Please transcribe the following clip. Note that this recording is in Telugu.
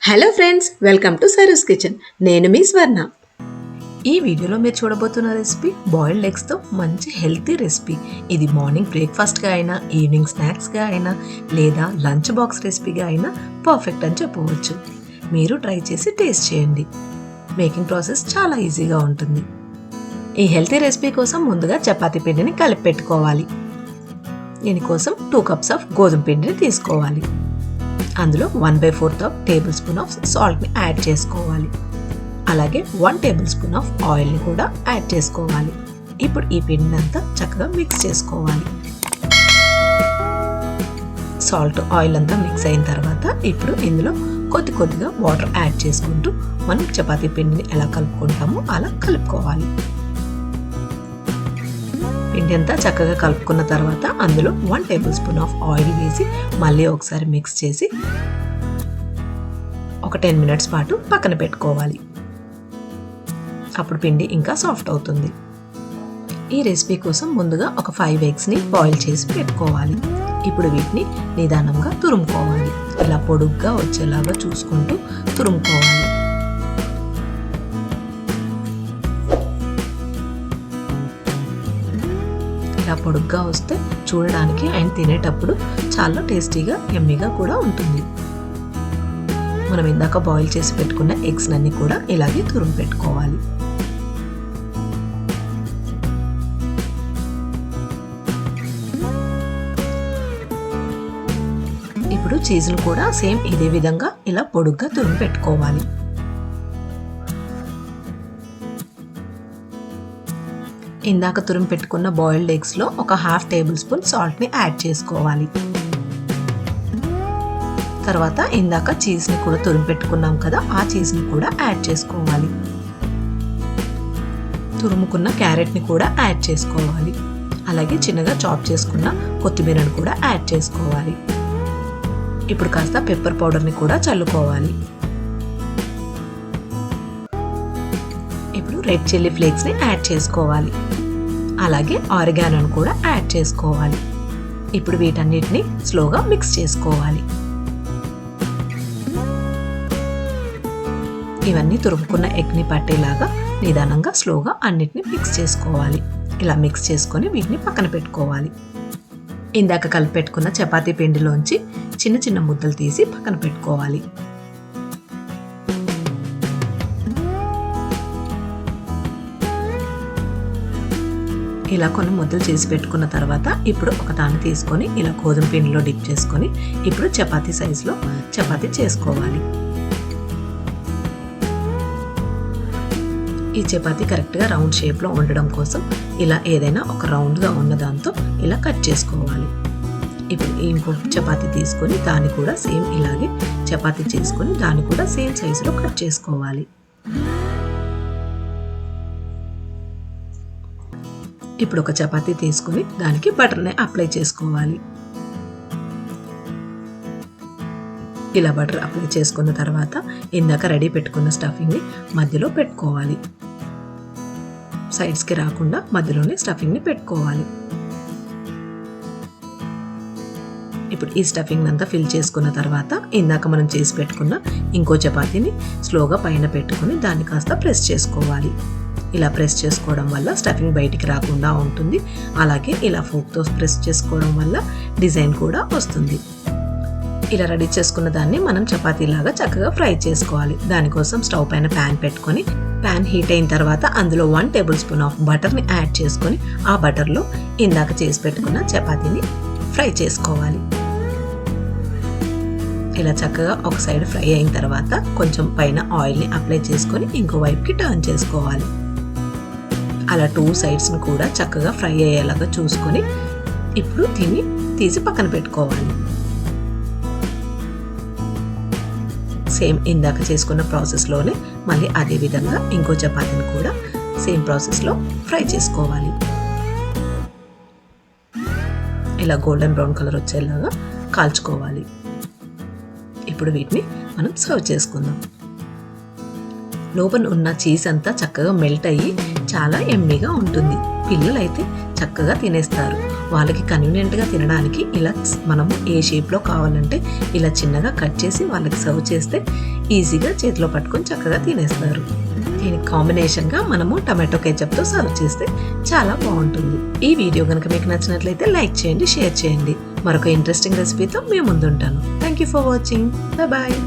Hello friends, welcome to Saru's kitchen. నేను మీ స్వర్ణ. ఈ వీడియోలో మీరు చూడబోతున్న రెసిపీ బాయిల్డ్ ఎగ్స్తో మంచి హెల్తీ రెసిపీ. ఇది మార్నింగ్ బ్రేక్ఫాస్ట్గా అయినా, ఈవినింగ్ స్నాక్స్గా అయినా, లేదా లంచ్ బాక్స్ రెసిపీగా అయినా పర్ఫెక్ట్ అని చెప్పవచ్చు. మీరు ట్రై చేసి టేస్ట్ చేయండి. మేకింగ్ ప్రాసెస్ చాలా ఈజీగా ఉంటుంది. ఈ హెల్తీ రెసిపీ కోసం ముందుగా చపాతీ పిండిని కలిపి పెట్టుకోవాలి. దీనికోసం 2 కప్స్ ఆఫ్ గోధుమ పిండిని తీసుకోవాలి. అందులో 1/4 టేబుల్ స్పూన్ ఆఫ్ సాల్ట్ని యాడ్ చేసుకోవాలి. అలాగే 1 టేబుల్ స్పూన్ ఆఫ్ ఆయిల్ని కూడా యాడ్ చేసుకోవాలి. ఇప్పుడు ఈ పిండిని అంతా చక్కగా మిక్స్ చేసుకోవాలి. సాల్ట్, ఆయిల్ అంతా మిక్స్ అయిన తర్వాత ఇప్పుడు ఇందులో కొద్దిగా వాటర్ యాడ్ చేసుకుంటూ మనం చపాతీ పిండిని ఎలా కలుపుకుంటామో అలా కలుపుకోవాలి. పిండి అంతా చక్కగా కలుపుకున్న తర్వాత అందులో 1 టేబుల్ స్పూన్ ఆఫ్ ఆయిల్ వేసి మళ్ళీ ఒకసారి మిక్స్ చేసి ఒక 10 మినిట్స్ పాటు పక్కన పెట్టుకోవాలి. అప్పుడు పిండి ఇంకా సాఫ్ట్ అవుతుంది. ఈ రెసిపీ కోసం ముందుగా ఒక 5 ఎగ్స్ని బాయిల్ చేసి పెట్టుకోవాలి. ఇప్పుడు వీటిని నిదానంగా తురుముకోవాలి. ఇలా పొడుగ్గా వచ్చేలాగా చూసుకుంటూ తురుముకోవాలి. ఇలా పొడుగ్గా వస్తే చూడడానికి అండ్ తినేటప్పుడు చాలా టేస్టీగా, యమ్మీగా కూడా ఉంటుంది. మనం ఇందాక బాయిల్ చేసి పెట్టుకున్న ఎగ్స్ అన్ని కూడా ఇలాగే తురుము పెట్టుకోవాలి. ఇప్పుడు చీజ్ను కూడా సేమ్ ఇదే విధంగా ఇలా పొడుగ్గా తురుము పెట్టుకోవాలి. ఇందాక తురుము పెట్టుకున్న బాయిల్డ్ ఎగ్స్లో ఒక 1/2 టేబుల్ స్పూన్ సాల్ట్ని యాడ్ చేసుకోవాలి. తర్వాత ఇందాక చీజ్ని కూడా తురుము పెట్టుకున్నాం కదా, ఆ చీజ్ని కూడా యాడ్ చేసుకోవాలి. తురుముకున్న క్యారెట్ని కూడా యాడ్ చేసుకోవాలి. అలాగే చిన్నగా చాప్ చేసుకున్న కొత్తిమీరని కూడా యాడ్ చేసుకోవాలి. ఇప్పుడు కాస్త పెప్పర్ పౌడర్ని కూడా చల్లుకోవాలి. ఇప్పుడు రెడ్ చిల్లీ ఫ్లేక్స్ని యాడ్ చేసుకోవాలి. అలాగే ఆరిగానోని కూడా యాడ్ చేసుకోవాలి. ఇప్పుడు వీటన్నిటిని స్లోగా మిక్స్ చేసుకోవాలి. ఇవన్నీ తురుముకున్న ఎగ్ని పట్టేలాగా నిదానంగా స్లోగా అన్నిటిని మిక్స్ చేసుకోవాలి. ఇలా మిక్స్ చేసుకొని వీటిని పక్కన పెట్టుకోవాలి. ఇందాక కలిపి పెట్టుకున్న చపాతీ పిండిలోంచి చిన్న చిన్న ముద్దలు తీసి పక్కన పెట్టుకోవాలి. ఇలా కొన్ని ముద్దలు చేసి పెట్టుకున్న తర్వాత ఇప్పుడు ఒక దాన్ని తీసుకొని ఇలా గోధుమ పిండిలో డిప్ చేసుకొని ఇప్పుడు చపాతీ సైజులో చపాతీ చేసుకోవాలి. ఈ చపాతీ కరెక్ట్గా రౌండ్ షేప్లో ఉండడం కోసం ఇలా ఏదైనా ఒక రౌండ్గా ఉన్న దాంతో ఇలా కట్ చేసుకోవాలి. ఇప్పుడు ఇంకొక చపాతీ తీసుకొని దాన్ని కూడా సేమ్ ఇలాగే చపాతీ చేసుకొని దాన్ని కూడా సేమ్ సైజులో కట్ చేసుకోవాలి. ఇప్పుడు ఒక చపాతీ తీసుకుని దానికి బటర్ని అప్లై చేసుకోవాలి. ఇలా బటర్ అప్లై చేసుకున్న తర్వాత ఇందాక రెడీ పెట్టుకున్న స్టఫింగ్ని మధ్యలో పెట్టుకోవాలి. సైడ్స్కి రాకుండా మధ్యలోనే స్టఫింగ్ని పెట్టుకోవాలి. ఇప్పుడు ఈ స్టఫింగ్ అంతా ఫిల్ చేసుకున్న తర్వాత ఇందాక మనం చేసి పెట్టుకున్న ఇంకో చపాతీని స్లోగా పైన పెట్టుకుని దాన్ని కాస్త ప్రెస్ చేసుకోవాలి. ఇలా ప్రెస్ చేసుకోవడం వల్ల స్టఫింగ్ బయటికి రాకుండా ఉంటుంది. అలాగే ఇలా ఫోక్తో ప్రెస్ చేసుకోవడం వల్ల డిజైన్ కూడా వస్తుంది. ఇలా రెడీ చేసుకున్న దాన్ని మనం చపాతీలాగా చక్కగా ఫ్రై చేసుకోవాలి. దానికోసం స్టవ్ పైన ప్యాన్ పెట్టుకొని ప్యాన్ హీట్ అయిన తర్వాత అందులో 1 టేబుల్ స్పూన్ ఆఫ్ బటర్ని యాడ్ చేసుకొని ఆ బటర్లో ఇందాక చేసి పెట్టుకున్న చపాతీని ఫ్రై చేసుకోవాలి. ఇలా చక్కగా ఒక సైడ్ ఫ్రై అయిన తర్వాత కొంచెం పైన ఆయిల్ని అప్లై చేసుకొని ఇంకో వైపుకి టర్న్ చేసుకోవాలి. అలా 2 సైడ్స్ని కూడా చక్కగా ఫ్రై అయ్యేలాగా చూసుకొని ఇప్పుడు దీన్ని తీసి పక్కన పెట్టుకోవాలి. సేమ్ ఇందాక చేసుకున్న ప్రాసెస్లోనే మళ్ళీ అదే విధంగా ఇంకో చపాతీని కూడా సేమ్ ప్రాసెస్లో ఫ్రై చేసుకోవాలి. ఇలా గోల్డెన్ బ్రౌన్ కలర్ వచ్చేలాగా కాల్చుకోవాలి. ఇప్పుడు వీటిని మనం సర్వ్ చేసుకుందాం. లోపల ఉన్న చీజ్ అంతా చక్కగా మెల్ట్ అయ్యి చాలా యమ్మీగా ఉంటుంది. పిల్లలు అయితే చక్కగా తినేస్తారు. వాళ్ళకి కన్వీనియంట్గా తినడానికి ఇలా మనము ఏ షేప్లో కావాలంటే ఇలా చిన్నగా కట్ చేసి వాళ్ళకి సర్వ్ చేస్తే ఈజీగా చేతిలో పట్టుకొని చక్కగా తినేస్తారు. దీనికి కాంబినేషన్గా మనము టమాటో కెచప్తో సర్వ్ చేస్తే చాలా బాగుంటుంది. ఈ వీడియో కనుక మీకు నచ్చినట్లయితే లైక్ చేయండి, షేర్ చేయండి. మరొక ఇంట్రెస్టింగ్ రెసిపీతో మీ ముందుంటాను. Thank you for watching. Bye.